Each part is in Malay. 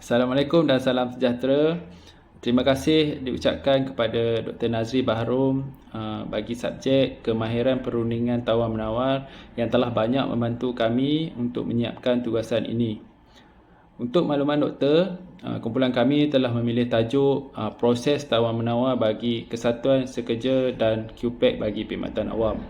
Assalamualaikum dan salam sejahtera. Terima kasih diucapkan kepada Dr. Nazri Bahrom bagi subjek kemahiran perundingan tawar-menawar yang telah banyak membantu kami untuk menyiapkan tugasan ini. Untuk makluman doktor, kumpulan kami telah memilih tajuk proses tawar-menawar bagi Kesatuan Sekerja dan QPEC bagi Perkhidmatan Awam.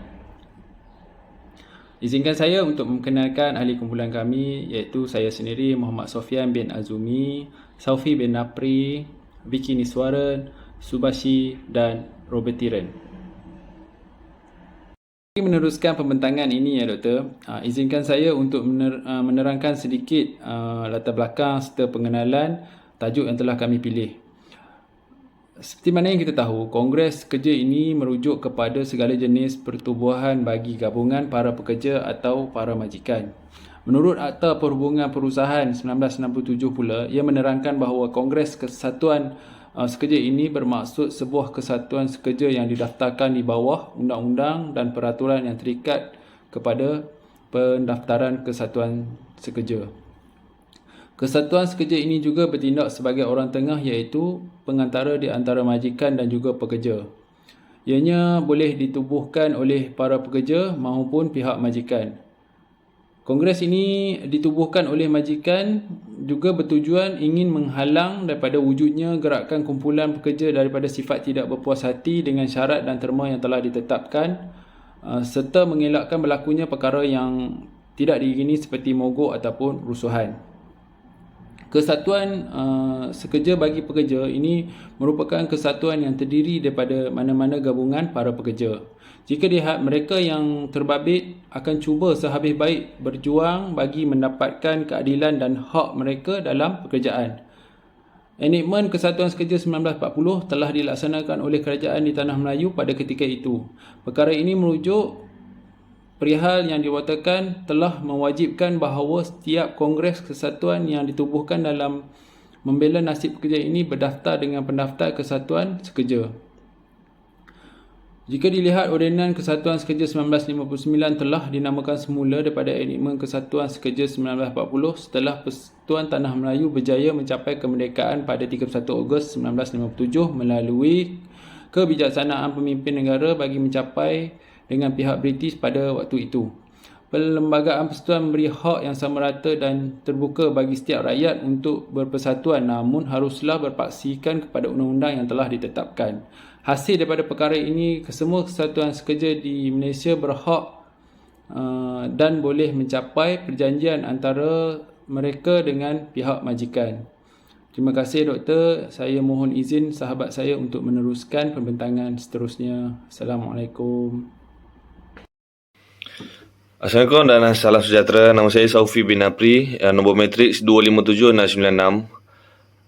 Izinkan saya untuk memperkenalkan ahli kumpulan kami, iaitu saya sendiri Muhammad Sofian bin Azumi, Saufi bin Napri, Vicky Niswaran, Subashi dan Robert Tiran. Meneruskan pembentangan ini ya doktor, izinkan saya untuk menerangkan sedikit latar belakang serta pengenalan tajuk yang telah kami pilih. Seperti mana yang kita tahu, Kongres Kerja ini merujuk kepada segala jenis pertubuhan bagi gabungan para pekerja atau para majikan. Menurut Akta Perhubungan Perusahaan 1967 pula, ia menerangkan bahawa Kongres Kesatuan Sekerja ini bermaksud sebuah kesatuan sekerja yang didaftarkan di bawah undang-undang dan peraturan yang terikat kepada pendaftaran kesatuan sekerja. Kesatuan sekerja ini juga bertindak sebagai orang tengah iaitu pengantara di antara majikan dan juga pekerja. Ianya boleh ditubuhkan oleh para pekerja maupun pihak majikan. Kongres ini ditubuhkan oleh majikan juga bertujuan ingin menghalang daripada wujudnya gerakan kumpulan pekerja daripada sifat tidak berpuas hati dengan syarat dan terma yang telah ditetapkan serta mengelakkan berlakunya perkara yang tidak diingini seperti mogok ataupun rusuhan. Kesatuan sekerja bagi pekerja ini merupakan kesatuan yang terdiri daripada mana-mana gabungan para pekerja. Jika dilihat, mereka yang terbabit akan cuba sehabis baik berjuang bagi mendapatkan keadilan dan hak mereka dalam pekerjaan. Enakmen Kesatuan Sekerja 1940 telah dilaksanakan oleh kerajaan di Tanah Melayu pada ketika itu. Perkara ini merujuk perihal yang diwatakan telah mewajibkan bahawa setiap Kongres Kesatuan yang ditubuhkan dalam membela nasib pekerja ini berdaftar dengan pendaftar Kesatuan Sekerja. Jika dilihat, Ordinan Kesatuan Sekerja 1959 telah dinamakan semula daripada Enakmen Kesatuan Sekerja 1940 setelah Persekutuan Tanah Melayu berjaya mencapai kemerdekaan pada 31 Ogos 1957 melalui kebijaksanaan pemimpin negara bagi mencapai dengan pihak British pada waktu itu. Perlembagaan persatuan memberi hak yang sama rata dan terbuka bagi setiap rakyat untuk berpersatuan, namun haruslah berpaksikan kepada undang-undang yang telah ditetapkan. Hasil daripada perkara ini, kesemua kesatuan sekerja di Malaysia berhak dan boleh mencapai perjanjian antara mereka dengan pihak majikan. Terima kasih doktor. Saya mohon izin sahabat saya untuk meneruskan pembentangan seterusnya. Assalamualaikum. Assalamualaikum dan salam sejahtera. Nama saya Saufi bin Napri, nombor matriks 257696.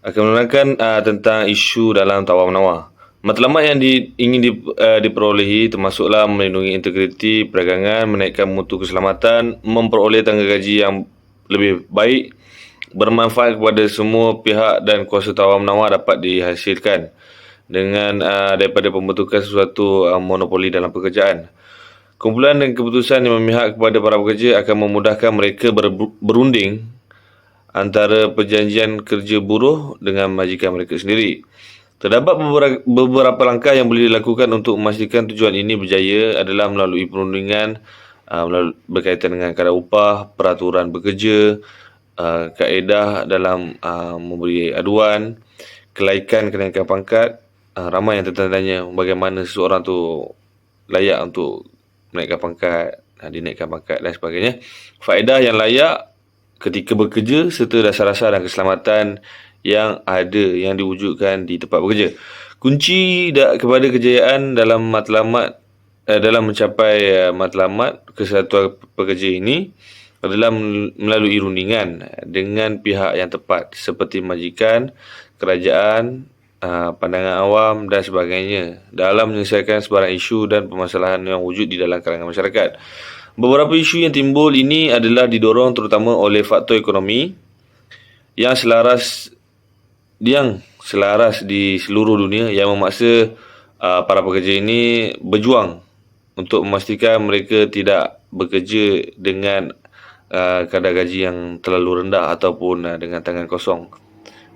Akan menerangkan tentang isu dalam tawar-menawar. Matlamat yang ingin diperolehi termasuklah melindungi integriti perdagangan, menaikkan mutu keselamatan, memperoleh tangga gaji yang lebih baik, bermanfaat kepada semua pihak dan kuasa tawar-menawar dapat dihasilkan dengan daripada pembentukan sesuatu monopoli dalam pekerjaan. Kumpulan dan keputusan yang memihak kepada para pekerja akan memudahkan mereka berunding antara perjanjian kerja buruh dengan majikan mereka sendiri. Terdapat beberapa langkah yang boleh dilakukan untuk memastikan tujuan ini berjaya adalah melalui perundingan berkaitan dengan kadar upah, peraturan bekerja, kaedah dalam memberi aduan, kelaikan kenaikan pangkat. Ramai yang tertanya bagaimana seseorang tu layak untuk menaikkan pangkat, dinaikkan pangkat dan sebagainya. Faedah yang layak ketika bekerja serta dasar-dasar dan keselamatan yang ada yang diwujudkan di tempat bekerja. Kunci kepada kejayaan dalam matlamat dalam mencapai matlamat kesatuan pekerja ini adalah melalui rundingan dengan pihak yang tepat seperti majikan, kerajaan, pandangan awam dan sebagainya dalam menyelesaikan sebarang isu dan permasalahan yang wujud di dalam kalangan masyarakat. Beberapa isu yang timbul ini adalah didorong terutama oleh faktor ekonomi yang selaras di seluruh dunia yang memaksa para pekerja ini berjuang untuk memastikan mereka tidak bekerja dengan kadar gaji yang terlalu rendah ataupun dengan tangan kosong.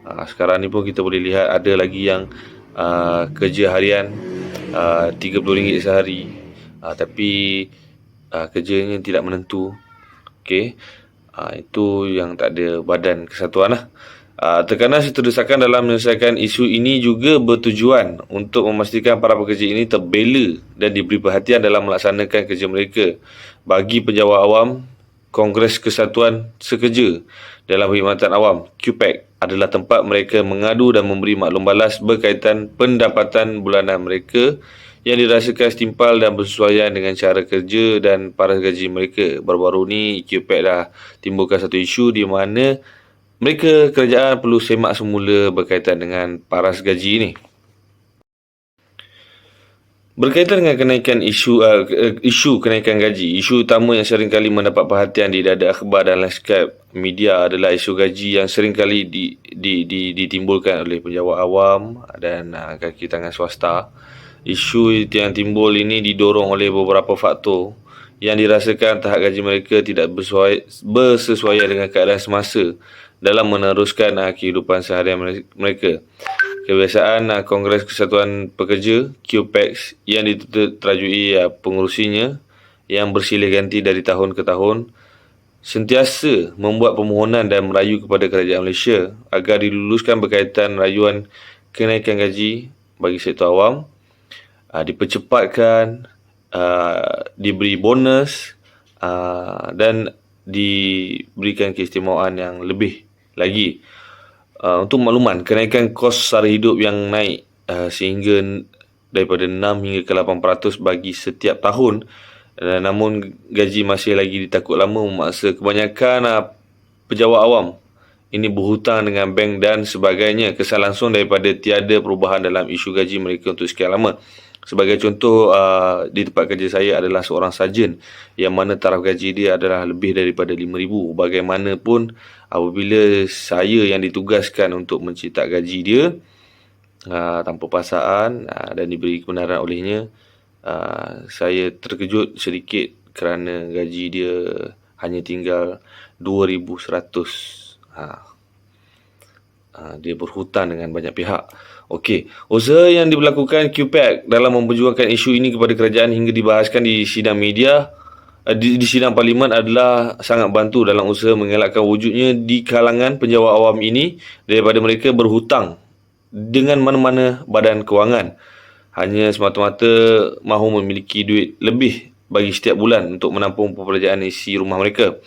Sekarang ni pun kita boleh lihat ada lagi yang kerja harian RM30 sehari, tapi kerjanya tidak menentu. Okey, itu yang tak ada badan kesatuan lah. Tekanan serta desakan dalam menyelesaikan isu ini juga bertujuan untuk memastikan para pekerja ini terbela dan diberi perhatian dalam melaksanakan kerja mereka. Bagi penjawat awam, Kongres Kesatuan Sekerja dalam Perkhidmatan Awam QPAC adalah tempat mereka mengadu dan memberi maklum balas berkaitan pendapatan bulanan mereka yang dirasakan setimpal dan bersesuaian dengan cara kerja dan paras gaji mereka. Baru-baru ni QPAC dah timbulkan satu isu di mana mereka kerajaan perlu semak semula berkaitan dengan paras gaji ini. Berkaitan dengan kenaikan isu kenaikan gaji, isu utama yang sering kali mendapat perhatian di dada akhbar dan lanskap media adalah isu gaji yang sering kali ditimbulkan oleh penjawat awam dan kaki tangan swasta. Isu yang timbul ini didorong oleh beberapa faktor yang dirasakan tahap gaji mereka tidak bersesuaian dengan keadaan semasa dalam meneruskan kehidupan seharian mereka. Kebiasaan Kongres Kesatuan Pekerja QPAC yang diterajui pengurusinya yang bersilih ganti dari tahun ke tahun sentiasa membuat permohonan dan merayu kepada kerajaan Malaysia agar diluluskan berkaitan rayuan kenaikan gaji bagi sektor awam, dipercepatkan, diberi bonus dan diberikan keistimewaan yang lebih lagi. Untuk makluman, kenaikan kos sara hidup yang naik sehingga daripada 6 hingga ke 8% bagi setiap tahun, namun gaji masih lagi ditakut lama memaksa kebanyakan pejabat awam ini berhutang dengan bank dan sebagainya, kesan langsung daripada tiada perubahan dalam isu gaji mereka untuk sekian lama. Sebagai contoh, di tempat kerja saya adalah seorang sarjan yang mana taraf gaji dia adalah lebih daripada RM5,000. Bagaimanapun, apabila saya yang ditugaskan untuk mencetak gaji dia tanpa paksaan dan diberi kebenaran olehnya, saya terkejut sedikit kerana gaji dia hanya tinggal RM2,100. Dia berhutang dengan banyak pihak. Okey, usaha yang dilakukan QPAC dalam memperjuangkan isu ini kepada kerajaan hingga dibahaskan di sidang media, di sidang parlimen adalah sangat bantu dalam usaha mengelakkan wujudnya di kalangan penjawat awam ini daripada mereka berhutang dengan mana-mana badan kewangan hanya semata-mata mahu memiliki duit lebih bagi setiap bulan untuk menampung pekerjaan isi rumah mereka.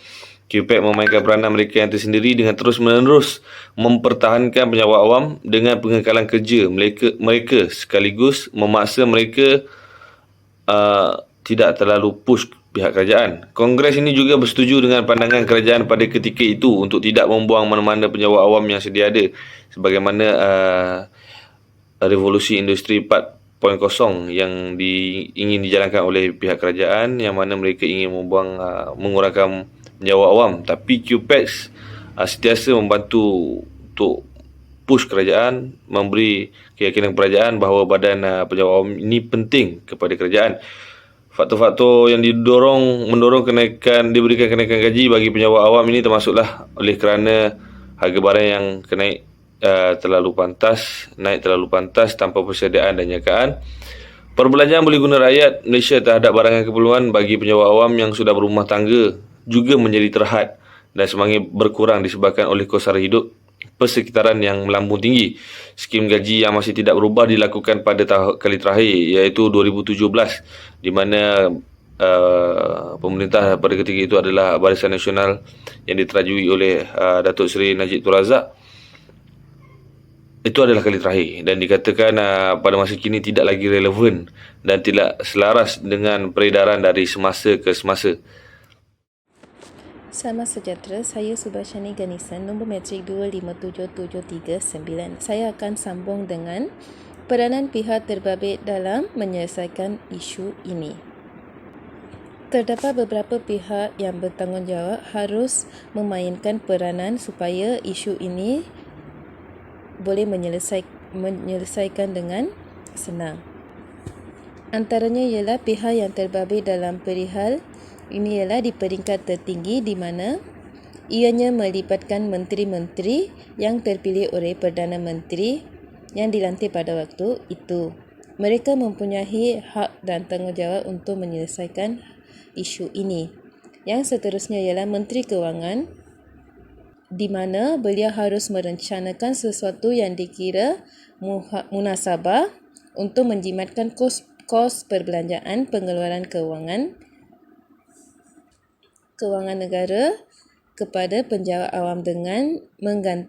QPAC memainkan peranan mereka yang tersendiri dengan terus-menerus mempertahankan penjawat awam dengan pengekalan kerja mereka sekaligus memaksa mereka tidak terlalu push pihak kerajaan. Kongres ini juga bersetuju dengan pandangan kerajaan pada ketika itu untuk tidak membuang mana-mana penjawat awam yang sedia ada sebagaimana revolusi industri 4.0 yang ingin dijalankan oleh pihak kerajaan yang mana mereka ingin mengurangkan penjawat awam, tapi QPAC sentiasa membantu untuk push kerajaan, memberi keyakinan kerajaan bahawa badan penjawat awam ini penting kepada kerajaan. Faktor-faktor yang mendorong diberikan kenaikan gaji bagi penjawat awam ini termasuklah oleh kerana harga barang yang naik terlalu pantas tanpa persediaan dan nyakaan. Perbelanjaan boleh guna rakyat Malaysia terhadap barangan keperluan bagi penjawat awam yang sudah berumah tangga juga menjadi terhad dan semakin berkurang disebabkan oleh kos sara hidup persekitaran yang melambung tinggi. Skim gaji yang masih tidak berubah dilakukan pada kali terakhir iaitu 2017 di mana pemerintah pada ketika itu adalah Barisan Nasional yang diterajui oleh Datuk Seri Najib Tun Razak. Itu adalah kali terakhir dan dikatakan pada masa kini tidak lagi relevan dan tidak selaras dengan peredaran dari semasa ke semasa. Selamat sejahtera, saya Subashani Ganisan, nombor metrik 257739. Saya akan sambung dengan peranan pihak terbabit dalam menyelesaikan isu ini. Terdapat beberapa pihak yang bertanggungjawab harus memainkan peranan supaya isu ini boleh menyelesaikan dengan senang. Antaranya ialah pihak yang terbabit dalam perihal ini ialah di peringkat tertinggi di mana Ianya melibatkan menteri-menteri yang terpilih oleh Perdana Menteri yang dilantik pada waktu itu. Mereka mempunyai hak dan tanggungjawab untuk menyelesaikan isu ini. Yang seterusnya ialah Menteri Kewangan, di mana beliau harus merencanakan sesuatu yang dikira munasabah untuk menjimatkan kos perbelanjaan pengeluaran kewangan negara kepada penjawat awam dengan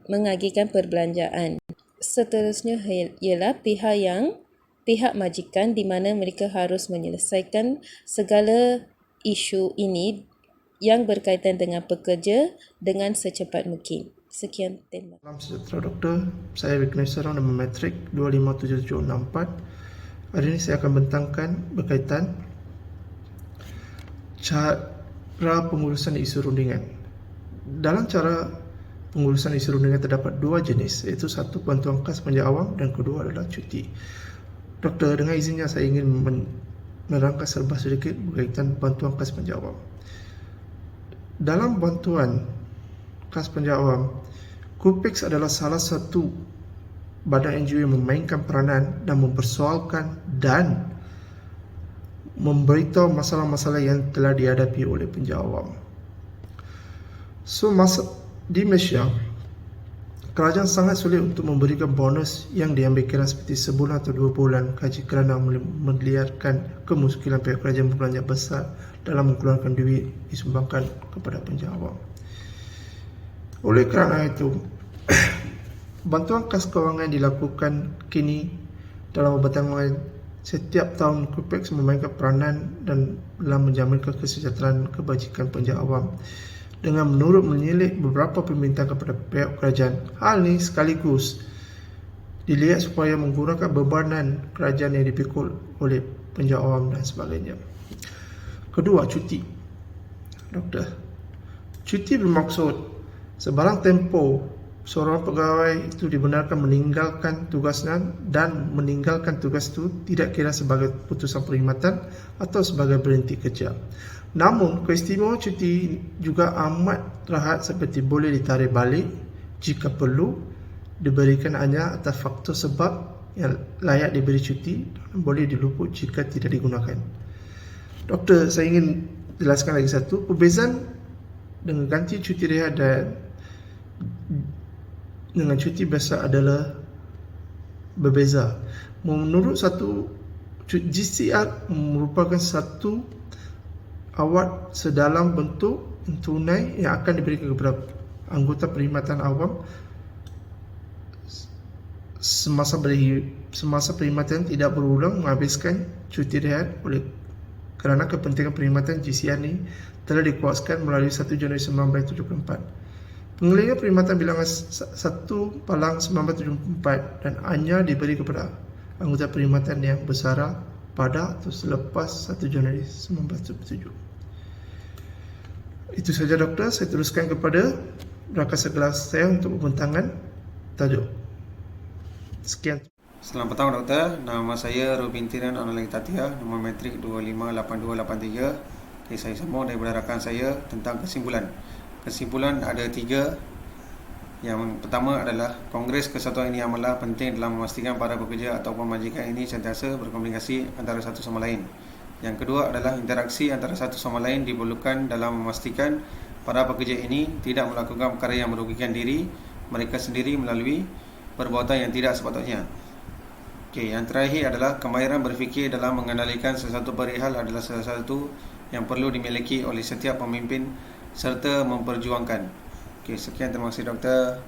mengagihkan perbelanjaan. Seterusnya ialah pihak majikan, di mana mereka harus menyelesaikan segala isu ini yang berkaitan dengan pekerja dengan secepat mungkin. Sekian tema. Salam sejahtera Doktor, saya Vigneswaran nombor matrik 257764. Hari ini saya akan bentangkan berkaitan cara pengurusan isu rundingan. Dalam cara pengurusan isu rundingan terdapat dua jenis, iaitu satu bantuan khas panja awam dan kedua adalah cuti. Doktor, dengan izinnya saya ingin menerangkan serba sedikit berkaitan bantuan khas panja awam. Dalam bantuan khas panja awam, KUPEX adalah salah satu badan NGO yang memainkan peranan dan mempersoalkan dan memberitahu masalah-masalah yang telah dihadapi oleh panja awam. Di Malaysia, kerajaan sangat sulit untuk memberikan bonus yang diambil kira seperti sebulan atau 2 bulan gaji kerana meliarkan kemuskilan pihak kerajaan berbelanja besar dalam mengeluarkan duit disumbangkan kepada panja awam. Oleh kerana itu, bantuan khas kewangan dilakukan kini dalam bertanggungan setiap tahun. KUPEX memainkan peranan dan dalam menjaminkan kesejahteraan kebajikan panja awam dengan menyelit beberapa permintaan kepada pihak kerajaan. Hal ini sekaligus dilihat supaya mengurangkan bebanan kerajaan yang dipikul oleh panja awam dan sebagainya. Kedua, cuti. Doktor, cuti bermaksud sebarang tempoh seorang pegawai itu dibenarkan meninggalkan tugasnya dan meninggalkan tugas itu tidak kira sebagai putusan perkhidmatan atau sebagai berhenti kerja. Namun, keistimewaan cuti juga amat rahat seperti boleh ditarik balik jika perlu, diberikan hanya atas faktor sebab yang layak diberi cuti dan boleh diluput jika tidak digunakan. Doktor, saya ingin jelaskan lagi satu. Perbezaan dengan ganti cuti rehat dan dengan cuti biasa adalah berbeza. Menurut satu, GCR merupakan satu award sedalam bentuk tunai yang akan diberikan kepada anggota perkhidmatan awam semasa perkhidmatan tidak berulang menghabiskan cuti rehat. Oleh kerana kepentingan perkhidmatan, GCR ini telah dikuaskan melalui 1 Januari 1974. Pengalihan perkhidmatan bilangan 1 Palang 1974 dan hanya diberi kepada anggota perkhidmatan yang bersara pada atau selepas 1 Januari 1977. Itu saja Doktor, saya teruskan kepada rakan sekelas saya untuk pembentangan tajuk. Sekian. Selamat petang Doktor, nama saya Robin Tiran Analagi Tatia, nombor matrik 258283. Saya sambung daripada rakan saya tentang kesimpulan. Kesimpulan ada 3. Yang pertama adalah Kongres Kesatuan Ini Amanlah penting dalam memastikan para pekerja ataupun majikan ini sentiasa berkomunikasi antara satu sama lain. Yang kedua adalah interaksi antara satu sama lain diperlukan dalam memastikan para pekerja ini tidak melakukan perkara yang merugikan diri mereka sendiri melalui perbuatan yang tidak sepatutnya. Yang terakhir adalah kemahiran berfikir dalam mengendalikan sesuatu perihal adalah salah satu yang perlu dimiliki oleh setiap pemimpin serta memperjuangkan. Sekian, terima kasih Doktor.